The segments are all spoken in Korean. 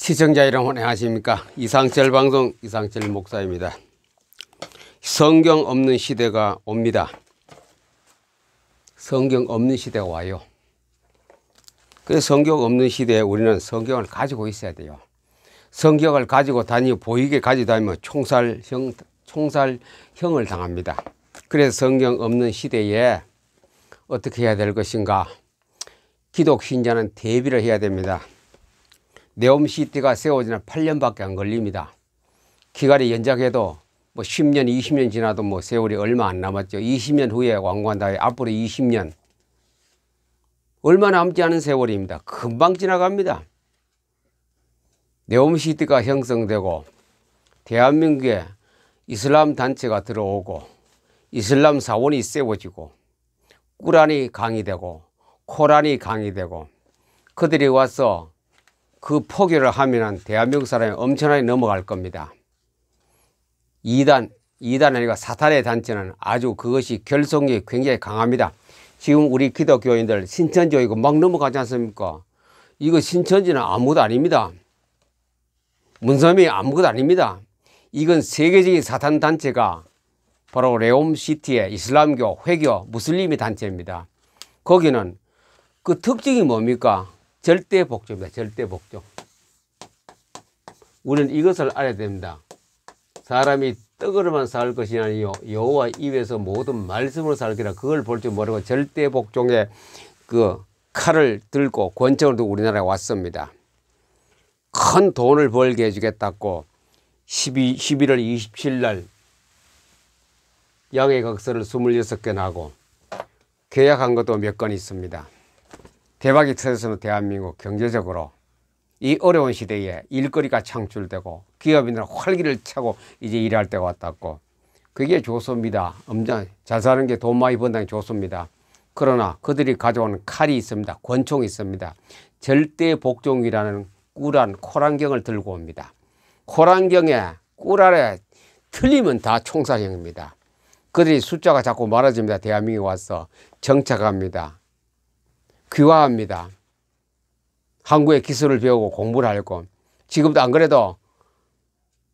시청자 여러분 안녕하십니까. 이상철 방송 이상철 목사입니다. 성경 없는 시대가 옵니다. 성경 없는 시대가 와요. 그래서 성경 없는 시대에 우리는 성경을 가지고 있어야 돼요. 성경을 가지고 다니고 보이게 가지고 다니면 총살형을 당합니다. 그래서 성경 없는 시대에 어떻게 해야 될 것인가. 기독 신자는 대비를 해야 됩니다. 네옴시티가 세워지는 8년밖에 안 걸립니다. 기간이 연장해도 뭐 10년, 20년 지나도 뭐 세월이 얼마 안 남았죠. 20년 후에 완공한다. 앞으로 20년. 얼마 남지 않은 세월입니다. 금방 지나갑니다. 네옴시티가 형성되고 대한민국에 이슬람 단체가 들어오고 이슬람 사원이 세워지고 꾸란이 강의되고 코란이 강의되고 그들이 와서 그 포교를 하면은 대한민국 사람이 엄청나게 넘어갈 겁니다. 이단 아니라 사탄의 단체는 아주 그것이 결속력이 굉장히 강합니다. 지금 우리 기독교인들 신천지고 이거 막 넘어가지 않습니까? 이거 신천지는 아무것도 아닙니다. 문섬이 아무것도 아닙니다. 이건 세계적인 사탄 단체가 바로 네옴시티의 이슬람교, 회교, 무슬림의 단체입니다. 거기는 그 특징이 뭡니까? 절대 복종입니다. 절대 복종. 우리는 이것을 알아야 됩니다. 사람이 떡으로만 살 것이 아니요 여호와 입에서 모든 말씀으로 살기라. 그걸 볼 줄 모르고 절대 복종의 그 칼을 들고 권총을 들고 우리나라에 왔습니다. 큰 돈을 벌게 해주겠다고 11월 27일 날 양해 각서를 26개 나고 계약한 것도 몇 건 있습니다. 대박이 터져서는 대한민국 경제적으로 이 어려운 시대에 일거리가 창출되고 기업인들은 활기를 차고 이제 일할 때가 왔다고. 그게 좋습니다. 엄청 잘 사는 게 돈 많이 번다는 게 좋습니다. 그러나 그들이 가져오는 칼이 있습니다. 권총이 있습니다. 절대 복종이라는 꾸란, 코란경을 들고 옵니다. 코란경에 꾸란에 틀리면 다 총살형입니다. 그들이 숫자가 자꾸 많아집니다. 대한민국에 와서 정착합니다. 귀화합니다. 한국의 기술을 배우고 공부를 하려고. 지금도 안 그래도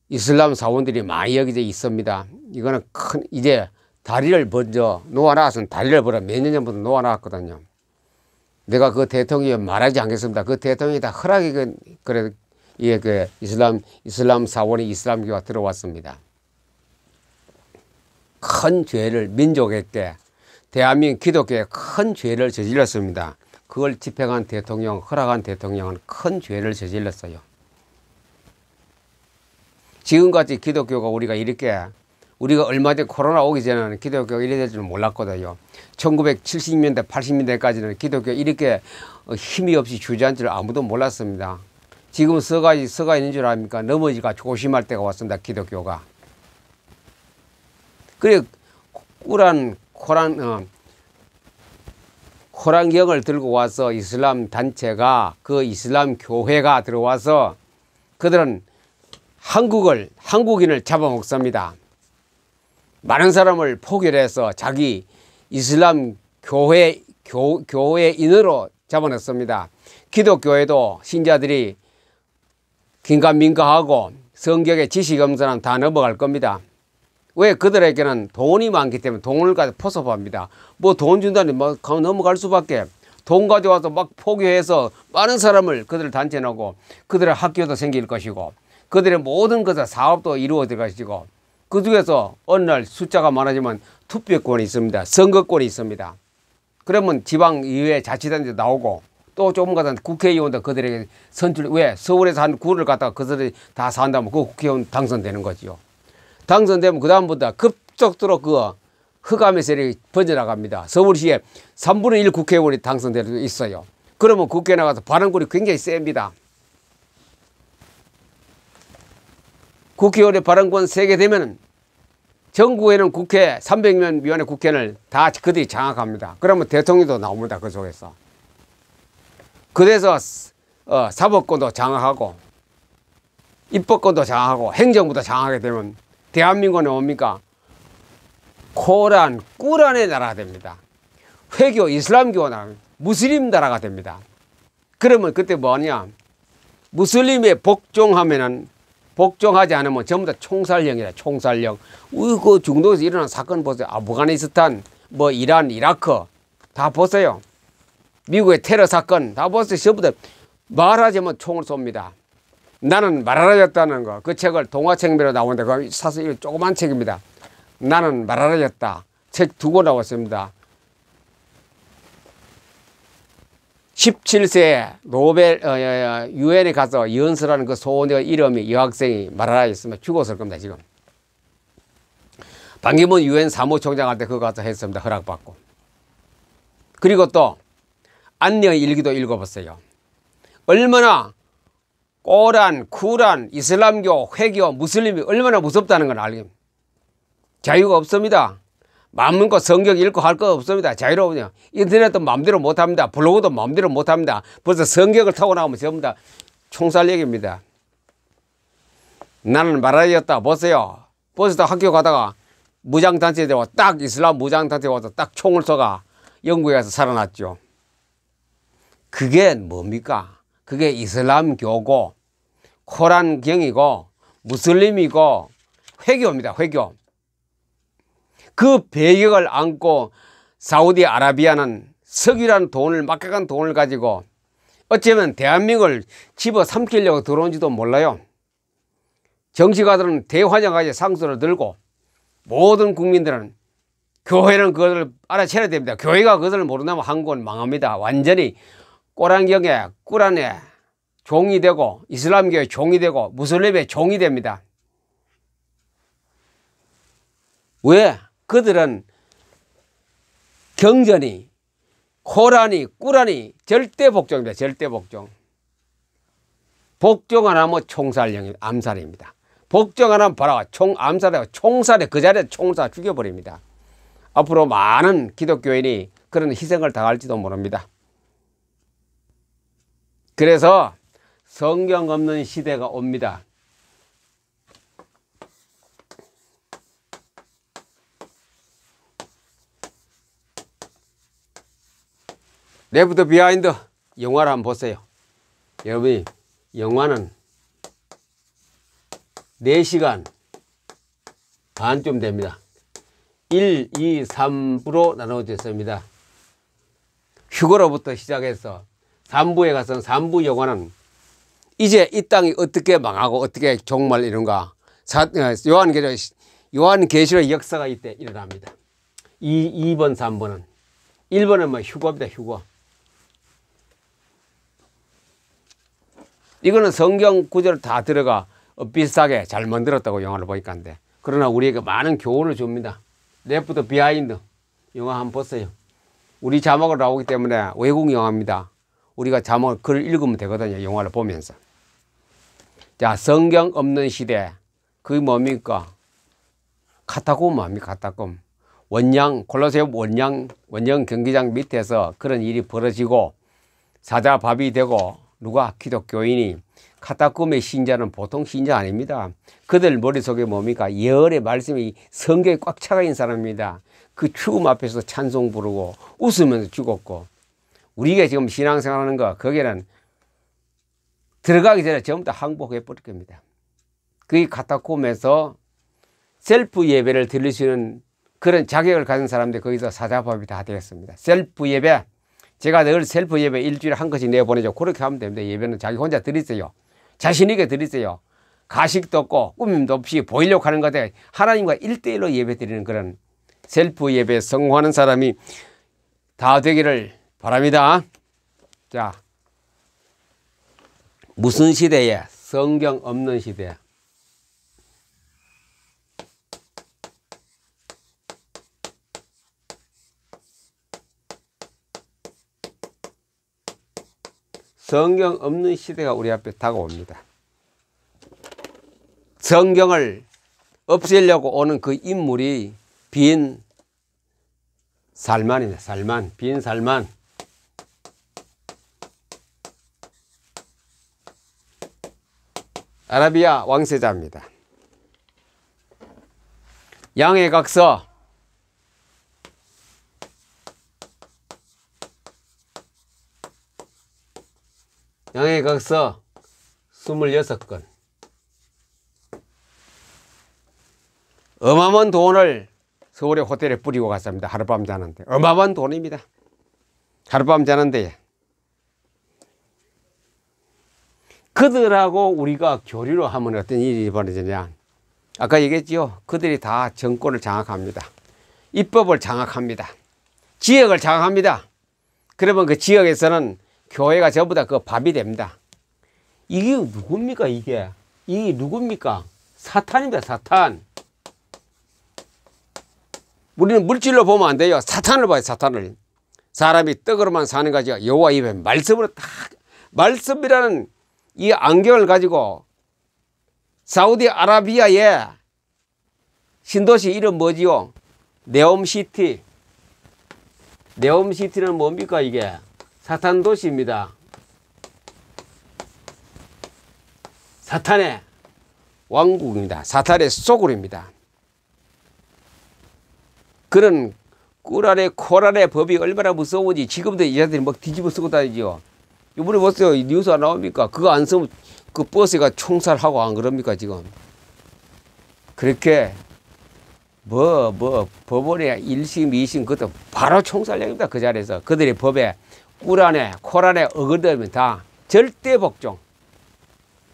이슬람 사원들이 많이 여기저기 있습니다. 이거는 이제 다리를 먼저 놓아놨으면 다리를 벌어 몇 년 전부터 놓아놨거든요. 내가 그 대통령이 말하지 않겠습니다. 그 대통령이 다 허락이 그래 그 이슬람 사원이 이슬람교가 들어왔습니다. 큰 죄를 민족에게 대한민국 기독교에 큰 죄를 저질렀습니다. 그걸 집행한 대통령, 허락한 대통령은 큰 죄를 저질렀어요. 지금까지 기독교가 우리가 얼마 전에 코로나 오기 전에는 기독교가 이래 될 줄은 몰랐거든요. 1970년대, 80년대까지는 기독교가 이렇게 힘이 없이 주저앉을 줄 아무도 몰랐습니다. 지금 서가 있는 줄 압니까? 넘어지가 조심할 때가 왔습니다. 기독교가. 그래 코란경을 들고 와서 이슬람 단체가 그 이슬람 교회가 들어와서 그들은 한국인을 잡아먹습니다. 많은 사람을 포교해서 자기 이슬람 교회인으로 잡아넣습니다. 기독교에도 신자들이 긴가민가하고 성경의 지식 없는 사람 다 넘어갈 겁니다. 왜? 그들에게는 돈이 많기 때문에 돈을 가지고 포섭합니다. 뭐 돈 준다니 뭐 넘어갈 수밖에. 돈 가져와서 막 포교해서 많은 사람을 그들 단체 넣고 그들의 학교도 생길 것이고 그들의 모든 것을 사업도 이루어질 것이고 그 중에서 어느 날 숫자가 많아지면 투표권이 있습니다. 선거권이 있습니다. 그러면 지방의회 자치단체도 나오고 또 조금 가다 국회의원도 그들에게 선출. 왜? 서울에서 한 구를 갖다가 그들이 다 산다면 그 국회의원 당선되는 거지요. 당선되면 그 다음부터 급속도로 그 흑암의 세력이 번져나갑니다. 서울시에 3분의 1 국회의원이 당선될 수 있어요. 그러면 국회에 나가서 발언권이 굉장히 셉니다. 국회의원의 발언권 세게 되면 전국에는 국회 300명 위원회 국회를 다 그들이 장악합니다. 그러면 대통령도 나옵니다. 그 속에서. 그래서 사법권도 장악하고 입법권도 장악하고 행정부도 장악하게 되면 대한민국은 뭡니까? 코란, 꾸란의 나라가 됩니다. 회교, 이슬람교 나라, 무슬림 나라가 됩니다. 그러면 그때 뭐하냐? 무슬림에 복종하면은 복종하지 않으면 전부 다 총살령이다. 총살령. 그 중동에서 일어난 사건 보세요. 아프가니스탄, 뭐 이란, 이라크 다 보세요. 미국의 테러 사건 다 보세요. 전부 다 말하자면 총을 쏩니다. 나는 말하라였다는 거. 그 책을 동화책미로 나오는데 그 사실 조그만 책입니다. 나는 말하라였다. 책 2권 나왔습니다. 17세에 노벨 유엔에 가서 연설하는 그 소녀 이름이 여학생이 말하라였으면 죽었을 겁니다. 지금 반기문 유엔 사무총장 할 때 그거 가서 했습니다. 허락받고. 그리고 또 안녕 일기도 읽어봤어요. 얼마나 꼬란, 쿠란, 이슬람교, 회교, 무슬림이 얼마나 무섭다는 걸 알게. 자유가 없습니다. 마음껏 성경 읽고 할 거 없습니다. 자유로워요. 인터넷도 마음대로 못합니다. 블로그도 마음대로 못합니다. 벌써 성경을 타고 나오면 전부 다 총살력입니다. 나는 말하였다. 보세요. 벌써 학교 가다가 무장단체에 와서 딱 이슬람 무장단체에 와서 딱 총을 쏘가 영국에 가서 살아났죠. 그게 뭡니까? 그게 이슬람교고 코란경이고 무슬림이고 회교입니다. 회교. 그 배경을 안고 사우디아라비아는 석유라는 돈을 막강한 돈을 가지고 어쩌면 대한민국을 집어삼키려고 들어온지도 몰라요. 정치가들은 대환영하게 상소를 들고 모든 국민들은 교회는 그것을 알아채야 됩니다. 교회가 그것을 모른다면 한국은 망합니다. 완전히 꼬란경에 꾸란에 종이 되고 이슬람교의 종이 되고 무슬림의 종이 됩니다. 왜? 그들은 경전이 코란이 꾸란이 절대 복종입니다. 절대 복종. 복종 안 하면 총살령 암살입니다. 복종 안 하면 바로 암살하고 총살에 그 자리에 총살 죽여버립니다. 앞으로 많은 기독교인이 그런 희생을 당할지도 모릅니다. 그래서 성경 없는 시대가 옵니다. 레프트 비하인드 영화를 한번 보세요. 여러분이 영화는 4시간 반쯤 됩니다. 1, 2, 3부로 나눠져 있습니다. 휴거로부터 시작해서 3부에 가서 3부 영화는 이제 이 땅이 어떻게 망하고 어떻게 종말 이런가 요한계시록 역사가 이때 일어납니다. 2번 3번은 1번은 뭐 휴거입니다. 휴거. 이거는 성경 구절 다 들어가 비슷하게 잘 만들었다고 영화를 보니까 한데 그러나 우리에게 많은 교훈을 줍니다. 레프트 비하인드 영화 한번 보세요. 우리 자막으로 나오기 때문에 외국 영화입니다. 우리가 자막을 글 읽으면 되거든요. 영화를 보면서. 자, 성경 없는 시대. 그게 뭡니까? 카타콤 뭡니까? 카타콤. 원양 콜로세움 원양 경기장 밑에서 그런 일이 벌어지고 사자밥이 되고 누가 기독교인이 카타콤의 신자는 보통 신자 아닙니다. 그들 머릿속에 뭡니까? 예언의 말씀이 성경에 꽉 차가 있는 사람입니다. 그 죽음 앞에서 찬송 부르고 웃으면서 죽었고 우리가 지금 신앙생활하는 거 거기는 들어가기 전에 전부 다 항복해 버릴 겁니다. 그 카타콤에서 셀프 예배를 드릴 수 있는 그런 자격을 가진 사람들 거기서 사자밥이 다 되겠습니다. 셀프 예배 제가 늘 셀프 예배 일주일에 한 것씩 내보내죠. 그렇게 하면 됩니다. 예배는 자기 혼자 드리세요. 자신있게 드리세요. 가식도 없고 꾸밈도 없이 보이려고 하는 것에 하나님과 1대1로 예배 드리는 그런 셀프 예배 성공하는 사람이 다 되기를 바랍니다. 자, 무슨 시대에? 성경 없는 시대. 성경 없는 시대가 우리 앞에 다가옵니다. 성경을 없애려고 오는 그 인물이 빈 살만입니다. 살만, 빈 살만. 아라비아 왕세자입니다. 양의 각서 양의 각서 26건. 어마어마한 돈을 서울의 호텔에 뿌리고 갔습니다. 하룻밤 자는데. 어마어마한 돈입니다. 하룻밤 자는데. 그들하고 우리가 교류를 하면 어떤 일이 벌어지냐. 아까 얘기했지요. 그들이 다 정권을 장악합니다. 입법을 장악합니다. 지역을 장악합니다. 그러면 그 지역에서는 교회가 전부 다 그 밥이 됩니다. 이게 누굽니까, 이게? 이게 누굽니까? 사탄입니다, 사탄. 우리는 물질로 보면 안 돼요. 사탄을 봐요, 사탄을. 사람이 떡으로만 사는 거죠. 여호와 입에 말씀으로 다, 말씀이라는 이 안경을 가지고 사우디아라비아의 신도시 이름 뭐지요? 네옴시티. 네옴시티는 뭡니까 이게? 사탄 도시입니다. 사탄의 왕국입니다. 사탄의 소굴입니다. 그런 꿀 아래 콜 아래 법이 얼마나 무서운지 지금도 이자들이 막 뒤집어 쓰고 다니죠. 이번에 보세요. 뉴스 안 나옵니까? 그거 안 쓰면 그 버스가 총살하고 안 그럽니까 지금? 그렇게 법원에 1심 2심 그것도 바로 총살령입니다. 그 자리에서 그들의 법에 꿀 안에 콜 안에 어긋나면 다 절대 복종.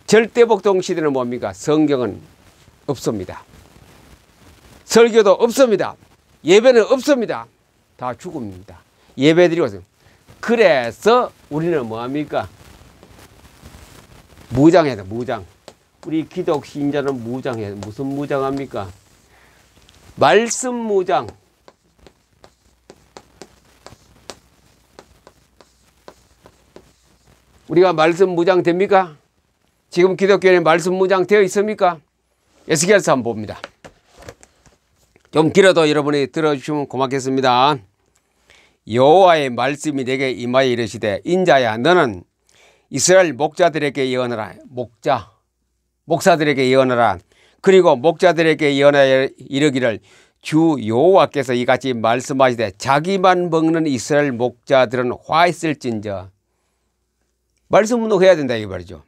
절대 복종 시대는 뭡니까? 성경은 없습니다. 설교도 없습니다. 예배는 없습니다. 다 죽음입니다. 예배 드리고 있습니다. 그래서 우리는 뭐합니까? 무장해야 돼, 무장. 우리 기독 신자는 무장해야 돼. 무슨 무장합니까? 말씀 무장. 우리가 말씀 무장 됩니까? 지금 기독교에 말씀 무장 되어 있습니까? 에스겔서 한번 봅니다. 좀 길어도 여러분이 들어주시면 고맙겠습니다. 여호와의 말씀이 내게 임하여 이르시되 인자야 너는 이스라엘 목자들에게 예언하라. 목사들에게 예언하라. 그리고 목자들에게 예언하여 이르기를 주 여호와께서 이같이 말씀하시되 자기만 먹는 이스라엘 목자들은 화 있을진저. 말씀 운동해야 된다 이 말이죠.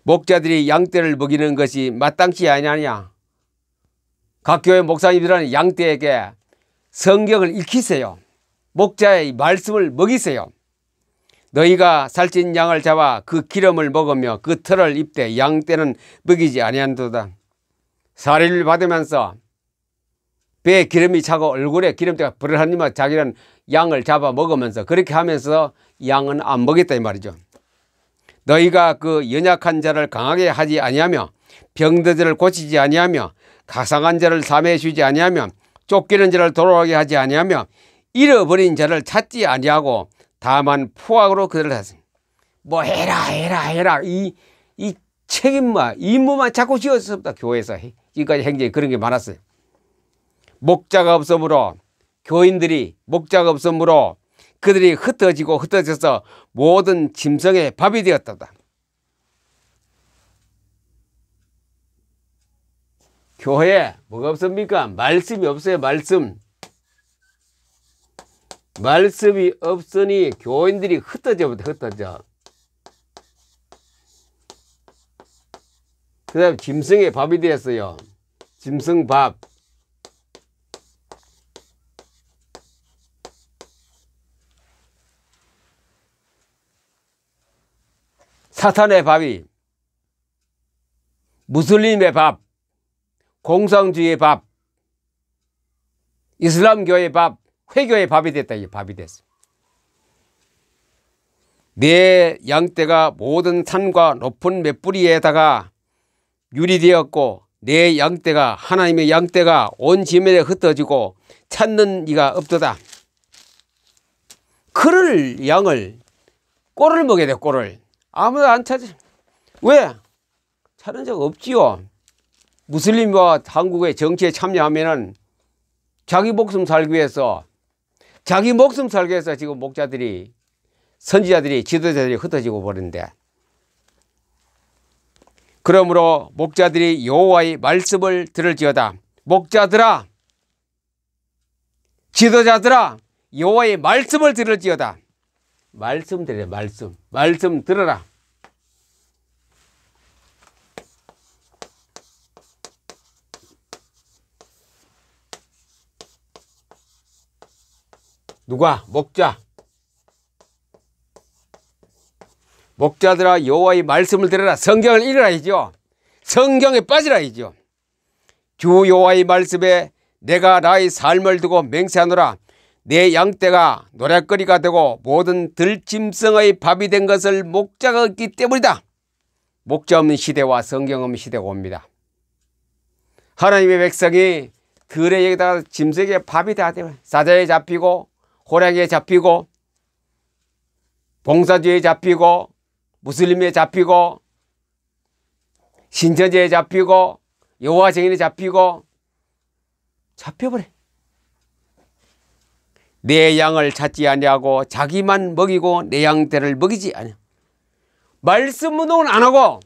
목자들이 양떼를 먹이는 것이 마땅치 아니하냐. 각 교회 목사님들은 양떼에게 성경을 읽히세요. 목자의 말씀을 먹이세요. 너희가 살찐 양을 잡아 그 기름을 먹으며 그 털을 입되 양떼는 먹이지 아니한도다. 사리를 받으면서 배에 기름이 차고 얼굴에 기름때가 부르르니만 자기는 양을 잡아 먹으면서 그렇게 하면서 양은 안 먹였다 이 말이죠. 너희가 그 연약한 자를 강하게 하지 아니하며 병든 자를 고치지 아니하며 가상한 자를 사매해 주지 아니하며 쫓기는 자를 돌아오게 하지 아니하며 잃어버린 자를 찾지 아니하고 다만 포악으로 그들을 하습니다. 뭐 해라 이 책임만 임무만 자꾸 지었습니다. 교회에서 지금까지 행정에 그런 게 많았어요. 목자가 없으므로 교인들이 목자가 없으므로 그들이 흩어져서 모든 짐승의 밥이 되었다. 교회에 뭐가 없습니까? 말씀이 없어요. 말씀이 없으니 교인들이 흩어져. 그 다음에 짐승의 밥이 되었어요. 짐승밥. 사탄의 밥이 무슬림의 밥, 공산주의의 밥, 이슬람교의 밥, 회교의 밥이 됐다. 이 밥이 됐어. 내 양떼가 모든 산과 높은 맷뿌리에다가 유리되었고 내 양떼가 하나님의 양떼가 온 지면에 흩어지고 찾는 이가 없도다. 그럴 양을 꼴을 먹여야 돼. 꼴을 아무도 안 찾아. 왜? 찾은 적 없지요. 무슬림과 한국의 정치에 참여하면은 자기 목숨 살기 위해서 지금 목자들이 선지자들이 지도자들이 흩어지고 버리는데, 그러므로 목자들이 여호와의 말씀을 들을지어다. 목자들아, 지도자들아, 여호와의 말씀을 들을지어다. 말씀 들으라. 말씀 들어라. 누가? 목자. 목자들아 여호와의 말씀을 들으라. 성경을 읽으라이죠. 성경에 빠지라이죠. 주 여호와의 말씀에 내가 나의 삶을 두고 맹세하노라. 내 양떼가 노랫거리가 되고 모든 들짐승의 밥이 된 것을 목자가 얻기 때문이다. 목자 없는 시대와 성경 없는 시대가 옵니다. 하나님의 백성이 들에 여기다가 짐승에게 밥이 다 되고 사자에 잡히고 호랑이에 잡히고 봉사주에 잡히고 무슬림에 잡히고 신천지에 잡히고 여호와 증인에 잡히고 잡혀버려. 내 양을 찾지 아니하고 자기만 먹이고 내 양떼를 먹이지 아니야. 말씀 운동은 안 하고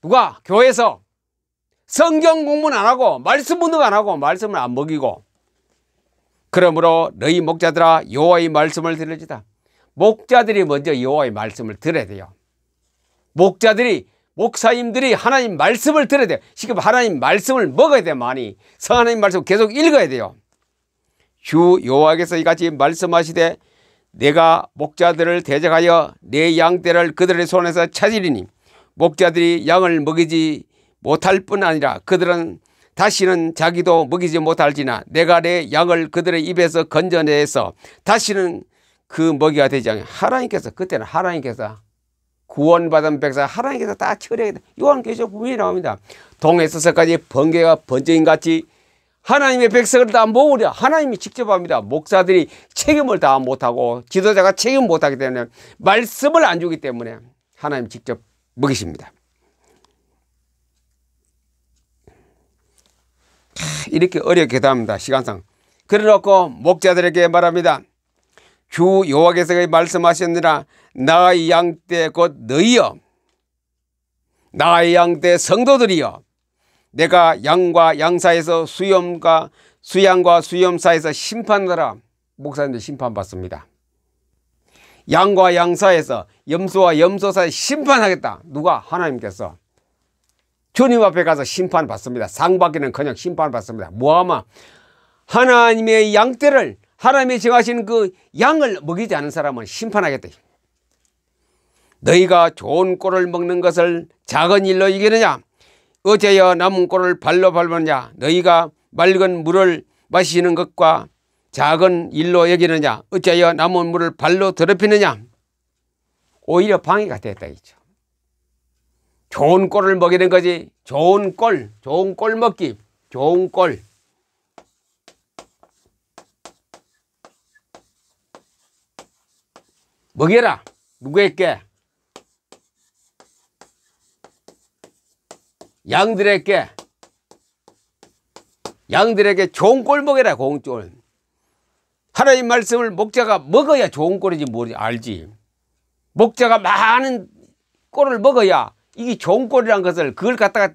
누가? 교회에서 성경 공부는 안 하고 말씀 운동 안 하고 말씀을 안 먹이고. 그러므로 너희 목자들아 여호와의 말씀을 들을지다. 목자들이 먼저 여호와의 말씀을 들어야 돼요. 목사님들이 하나님 말씀을 들어야 돼요. 지금 하나님 말씀을 먹어야 돼요. 많이 성하나님 말씀을 계속 읽어야 돼요. 주 여호와께서 이같이 말씀하시되 내가 목자들을 대적하여 내 양떼를 그들의 손에서 찾으리니 목자들이 양을 먹이지 못할 뿐 아니라 그들은 다시는 자기도 먹이지 못할지나 내가 내 양을 그들의 입에서 건져내서 다시는 그 먹이가 되지 않게. 하나님께서 그때는 하나님께서 구원받은 백성 하나님께서 다 처리하겠다. 요한계시록 분명히 나옵니다. 동에서까지 번개가 번쩍인 같이 하나님의 백성을 다 모으려 하나님이 직접 합니다. 목사들이 책임을 다 못하고 지도자가 책임 못하기 때문에 말씀을 안 주기 때문에 하나님 직접 먹이십니다. 이렇게 어렵게 답합니다. 시간상. 그래놓고 목자들에게 말합니다. 주 여호와께서 말씀하셨느라 나의 양떼 곧 너희여 나의 양떼 성도들이여 내가 양과 양 사이에서 수양과 수염 사이에서 심판하라. 목사님들 심판받습니다. 양과 양 사이에서 염소와 염소 사이에 심판하겠다. 누가? 하나님께서 주님 앞에 가서 심판받습니다. 상받기는 그냥 심판받습니다. 뭐하마? 하나님의 양떼를 하나님이 정하신 그 양을 먹이지 않은 사람은 심판하겠다. 너희가 좋은 꼴을 먹는 것을 작은 일로 이기느냐? 어째여 남은 꼴을 발로 밟느냐? 너희가 맑은 물을 마시는 것과 작은 일로 여기느냐? 어째여 남은 물을 발로 더럽히느냐? 오히려 방해가 됐다 이죠. 좋은 꼴을 먹이는 거지. 좋은 꼴 먹기. 좋은 꼴. 먹여라. 누구에게? 양들에게 좋은 꼴 먹여라. 좋은 꼴. 하나님 말씀을 목자가 먹어야 좋은 꼴인지 모르지 알지. 목자가 많은 꼴을 먹어야 이게 좋은 꼴이란 것을 그걸 갖다가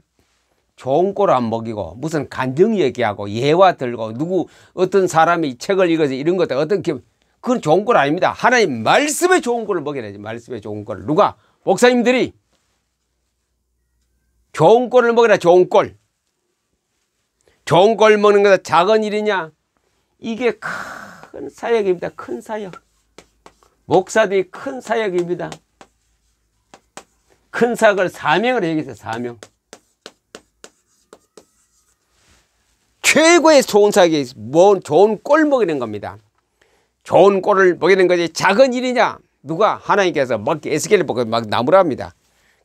좋은 꼴을 안 먹이고 무슨 간증 얘기하고 예화 들고 누구 어떤 사람이 책을 읽어서 이런 것들 어떤 그건 좋은 꼴 아닙니다. 하나님 말씀에 좋은 꼴을 먹여야지. 말씀에 좋은 꼴을. 누가? 목사님들이 좋은 꼴을 먹여라. 좋은 꼴. 좋은 꼴 먹는 것은 작은 일이냐? 이게 큰 사역입니다. 큰 사역. 목사들이 큰 사역입니다. 큰 사역을 사명을 얘기했어요. 사명. 최고의 좋은 사역이 뭐 좋은 꼴 먹이는 겁니다. 좋은 꼴을 먹이는 것이 작은 일이냐? 누가? 하나님께서 막 에스겔을 보고 막 나무라 합니다.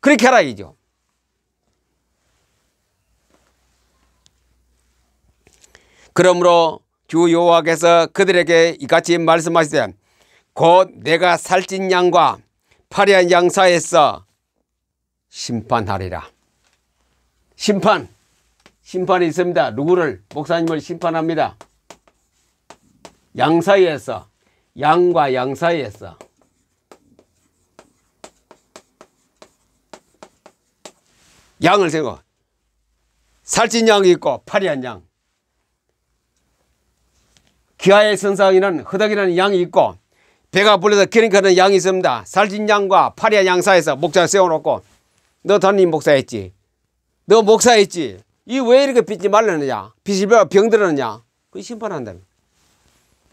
그렇게 하라 이죠. 그러므로 주 여호와께서 그들에게 이같이 말씀하시되 곧 내가 살찐 양과 파리한 양 사이에서 심판하리라. 심판이 있습니다. 누구를? 목사님을 심판합니다. 양 사이에서, 양과 양 사이에서. 양을 세고 살찐 양이 있고 파리한 양. 기아의 선상에는 허덕이라는 양이 있고 배가 불러서 기름가는 양이 있습니다. 살찐 양과 파리한 양 사이에서 목자를 세워놓고 너 담임 목사했지? 너 목사했지? 이 왜 이렇게 빚지 말라느냐? 빚을 병들었느냐? 그 심판한다.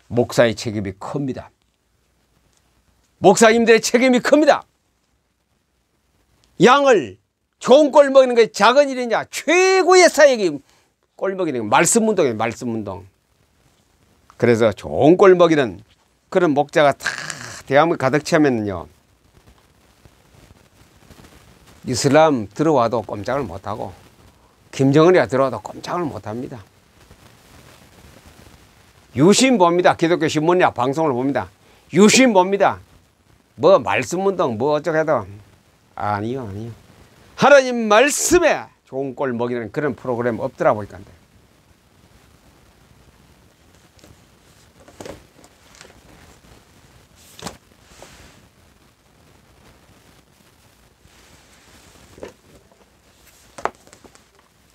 목사의 책임이 큽니다. 목사님들의 책임이 큽니다. 양을 좋은 꼴 먹이는 게 작은 일이냐. 최고의 사역이 꼴 먹이는 게 말씀운동이에요. 말씀운동. 그래서 좋은 꼴 먹이는 그런 목자가 다 대한민국 가득 차면요, 이슬람 들어와도 꼼짝을 못하고 김정은이가 들어와도 꼼짝을 못합니다. 유심 봅니다. 기독교 신문이나 방송을 봅니다. 유심 봅니다. 뭐 말씀운동 뭐 어쩌고 해도 아니요. 하나님 말씀에 좋은 꼴 먹이는 그런 프로그램 없더라 보니까.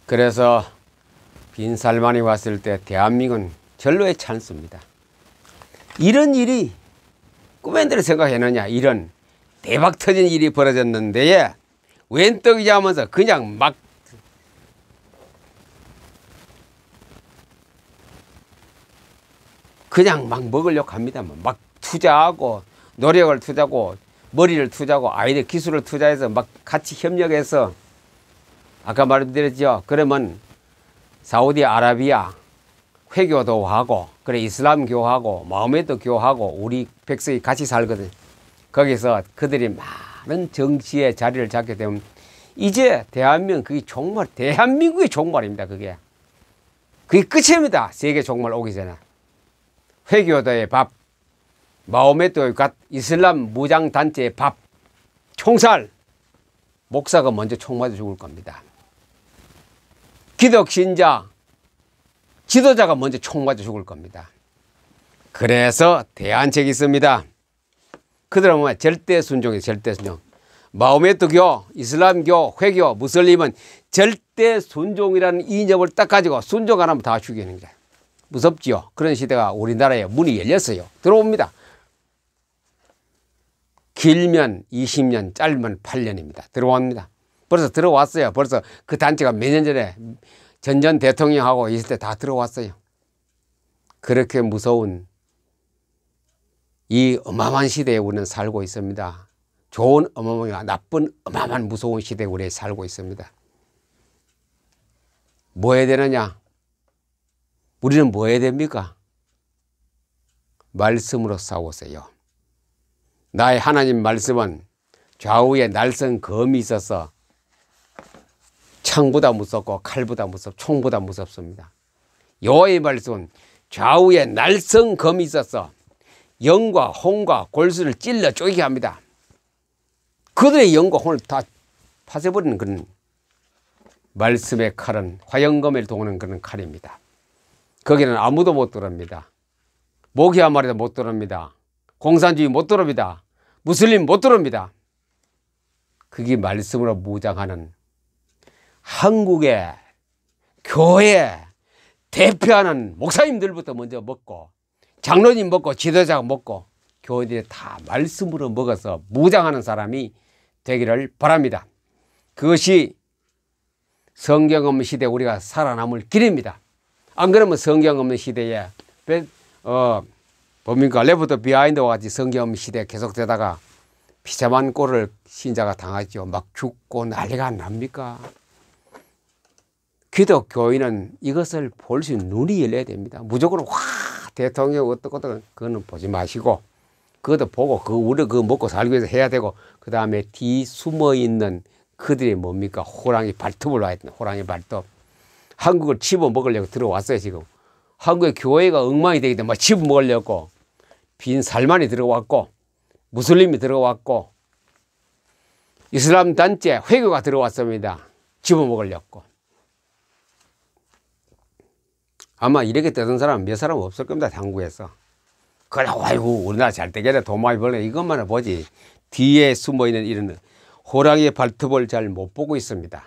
그래서 빈살만이 왔을 때 대한민국은 절로의 찬스입니다. 이런 일이 꿈에 대로 생각했느냐. 이런 대박 터진 일이 벌어졌는데 웬 떡이지 하면서 그냥 막 먹으려고 합니다. 막 투자하고 노력을 투자하고 머리를 투자하고 아이들 기술을 투자해서 막 같이 협력해서 아까 말씀드렸죠. 그러면 사우디아라비아 회교도 하고 그래 이슬람 교하고 마호메도 교하고 우리 백성이 같이 살거든. 거기서 그들이 많은 정치의 자리를 잡게 되면 이제 대한민국 그게 종말, 대한민국의 종말입니다. 그게 끝입니다. 세계 종말 오기 전에. 회교도의 밥, 마호메도의 갓, 이슬람 무장단체의 밥, 총살, 목사가 먼저 총 맞아 죽을 겁니다. 기독신자, 지도자가 먼저 총 맞아 죽을 겁니다. 그래서 대안책이 있습니다. 그들은 뭐야? 절대 순종이에요. 절대 순종. 마호메트교, 이슬람교, 회교, 무슬림은 절대 순종이라는 이념을 딱 가지고 순종 안 하면 다 죽이는 거예요. 무섭지요. 그런 시대가 우리나라에 문이 열렸어요. 들어옵니다. 길면 20년, 짧으면 8년입니다. 들어옵니다. 벌써 들어왔어요. 벌써 그 단체가 몇 년 전에 전 대통령하고 있을 때 다 들어왔어요. 그렇게 무서운 이 어마어마한 시대에 우리는 살고 있습니다. 좋은 어마어마한, 나쁜 어마어마한 무서운 시대에 우리는 살고 있습니다. 뭐 해야 되느냐? 우리는 뭐 해야 됩니까? 말씀으로 싸우세요. 나의 하나님 말씀은 좌우에 날선 검이 있어서 창보다 무섭고 칼보다 총보다 무섭습니다. 여호와의 말씀은 좌우에 날선 검이 있어서 영과 혼과 골수를 찔러 쪼개게 합니다. 그들의 영과 혼을 다 파쇄버리는 그런 말씀의 칼은 화영검을 동하는 그런 칼입니다. 거기는 아무도 못 들어옵니다. 모기 한 마리도 못 들어옵니다. 공산주의 못 들어옵니다. 무슬림 못 들어옵니다. 그게 말씀으로 무장하는 한국의 교회 대표하는 목사님들부터 먼저 먹고 장로님 먹고 지도자가 먹고 교회들이 다 말씀으로 먹어서 무장하는 사람이 되기를 바랍니다. 그것이 성경 없는 시대에 우리가 살아남을 길입니다. 안 그러면 성경 없는 시대에 뭡니까? 레프트 비하인드와 같이 성경 없는 시대에 계속되다가 비참한 꼴을 신자가 당하죠. 막 죽고 난리가 안 납니까? 기독교인은 이것을 볼 수 있는 눈이 열려야 됩니다. 무조건 와 대통령 어떻고 그거는 보지 마시고 그것도 보고 우리 그거 먹고 살기 위해서 해야 되고 그 다음에 뒤 숨어 있는 그들이 뭡니까? 호랑이 발톱을 놔야 된다. 호랑이 발톱. 한국을 집어 먹으려고 들어왔어요. 지금 한국의 교회가 엉망이 되기 때문에 집어 먹으려고 빈 살만이 들어왔고 무슬림이 들어왔고 이슬람 단체 회교가 들어왔습니다. 집어 먹으려고. 아마 이렇게 되던 사람은 몇 사람 없을 겁니다. 한국에서. 그래, 아이고, 우리나라 잘 되겠네. 돈 많이 벌네. 이것만 보지. 뒤에 숨어 있는 이런 호랑이의 발톱을 잘 못 보고 있습니다.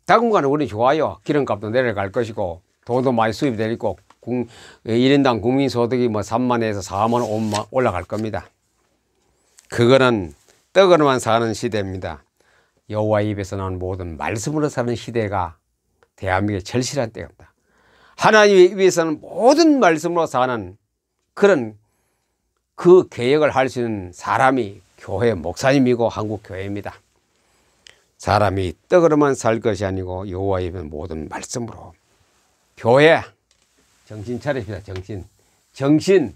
당분간은 우리 좋아요. 기름값도 내려갈 것이고, 돈도 많이 수입이 되고, 1인당 국민소득이 뭐 3만에서 4만 원, 5만 올라갈 겁니다. 그거는 떡으로만 사는 시대입니다. 여호와 입에서 나오는 모든 말씀으로 사는 시대가 대한민국의 절실한 때입니다. 하나님 위해서는 모든 말씀으로 사는 그런 그 개혁을 할 수 있는 사람이 교회 목사님이고 한국 교회입니다. 사람이 떡으로만 살 것이 아니고 여호와의 모든 말씀으로. 교회 정신 차립시다. 정신.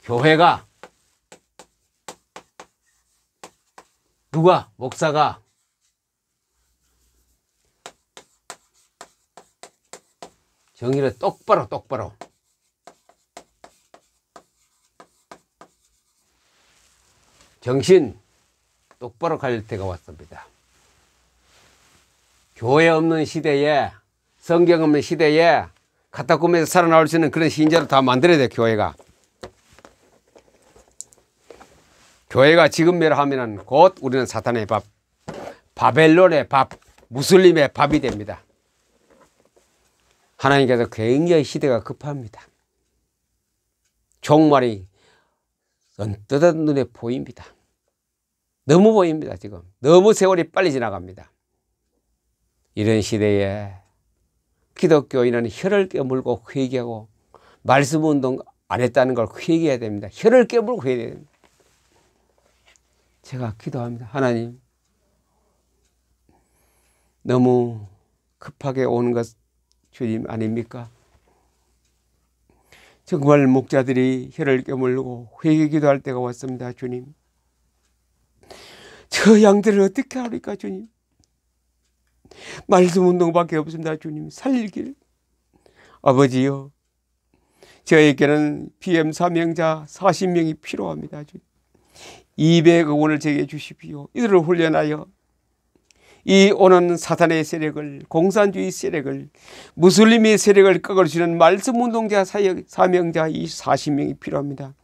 교회가 누가? 목사가 정의를 똑바로 정신 똑바로 가릴 때가 왔습니다. 교회 없는 시대에, 성경 없는 시대에 갖다 꾸며서 살아나올 수 있는 그런 신자로 다 만들어야 돼. 교회가 지금 멸하면 곧 우리는 사탄의 밥, 바벨론의 밥, 무슬림의 밥이 됩니다. 하나님께서 굉장히 시대가 급합니다. 종말이 언뜻 눈에 보입니다. 너무 보입니다. 지금 너무 세월이 빨리 지나갑니다. 이런 시대에 기독교인은 혀를 깨물고 회개하고 말씀 운동 안 했다는 걸 회개해야 됩니다. 혀를 깨물고 회개해야 됩니다. 제가 기도합니다. 하나님, 너무 급하게 오는 것 주님 아닙니까? 정말 목자들이 혀를 깨물고 회개 기도할 때가 왔습니다. 주님, 저 양들을 어떻게 하리까 주님? 말씀 운동밖에 없습니다. 주님, 살리길. 아버지요, 저에게는 PM 사명자 40명이 필요합니다. 주님, 200억 원을 제게 주십시오. 이들을 훈련하여 이 오는 사탄의 세력을, 공산주의 세력을, 무슬림의 세력을 꺾을 수 있는 말씀 운동자 사명자 이 40명이 필요합니다.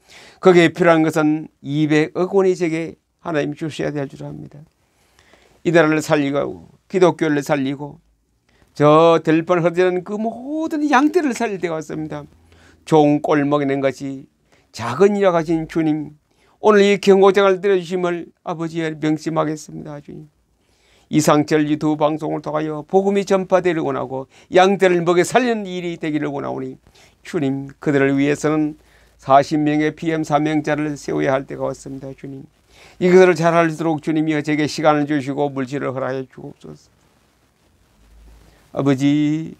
거기에 필요한 것은 200억 원이 제게 하나님 주셔야 될 줄 압니다. 이 나라를 살리고 기독교를 살리고 저 들판 흐르는 그 모든 양떼를 살릴 때가 왔습니다. 좋은 꼴 먹이는 것이 작은 일이라 하신 주님, 오늘 이 경고장을 들어주심을 아버지의 명심하겠습니다. 주님, 이상철 유튜브 방송을 통하여 복음이 전파되기를 원하고 양떼를 먹여 살리는 일이 되기를 원하오니 주님, 그들을 위해서는 40명의 PM 사명자를 세워야 할 때가 왔습니다. 주님, 이것을 잘할 수 있도록 주님이 제게 시간을 주시고 물질을 허락해 주옵소서. 아버지,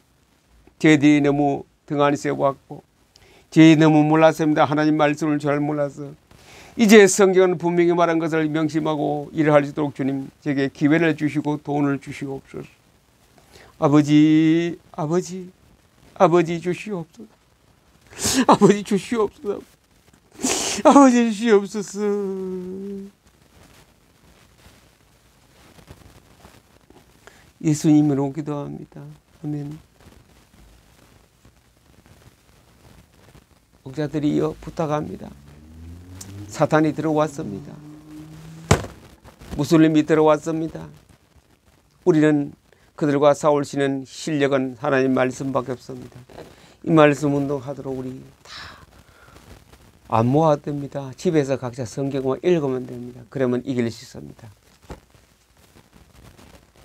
저희들이 너무 등한히 세워왔고 저희 너무 몰랐습니다. 하나님 말씀을 잘 몰라서 이제 성경은 분명히 말한 것을 명심하고 일을 할 수 있도록 주님 제게 기회를 주시고 돈을 주시옵소서. 아버지 주시옵소서. 아버지 주시옵소서. 아버지 주시옵소서. 예수님으로 기도합니다. 아멘. 목자들이여 부탁합니다. 사탄이 들어왔습니다. 무슬림이 들어왔습니다. 우리는 그들과 싸울 수 있는 실력은 하나님 말씀밖에 없습니다. 이 말씀 운동하도록 우리 다 안 모아도 됩니다. 집에서 각자 성경만 읽으면 됩니다. 그러면 이길 수 있습니다.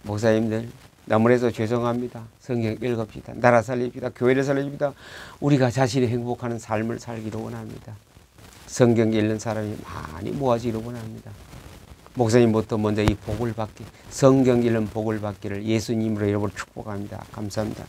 목사님들, 나무래서 죄송합니다. 성경 읽읍시다. 나라 살립시다. 교회를 살립시다. 우리가 자신이 행복하는 삶을 살기를 원합니다. 성경 읽는 사람이 많이 모아지기를 원합니다. 목사님부터 먼저 이 복을 받기, 성경 읽는 복을 받기를 예수님으로 여러분을 축복합니다. 감사합니다.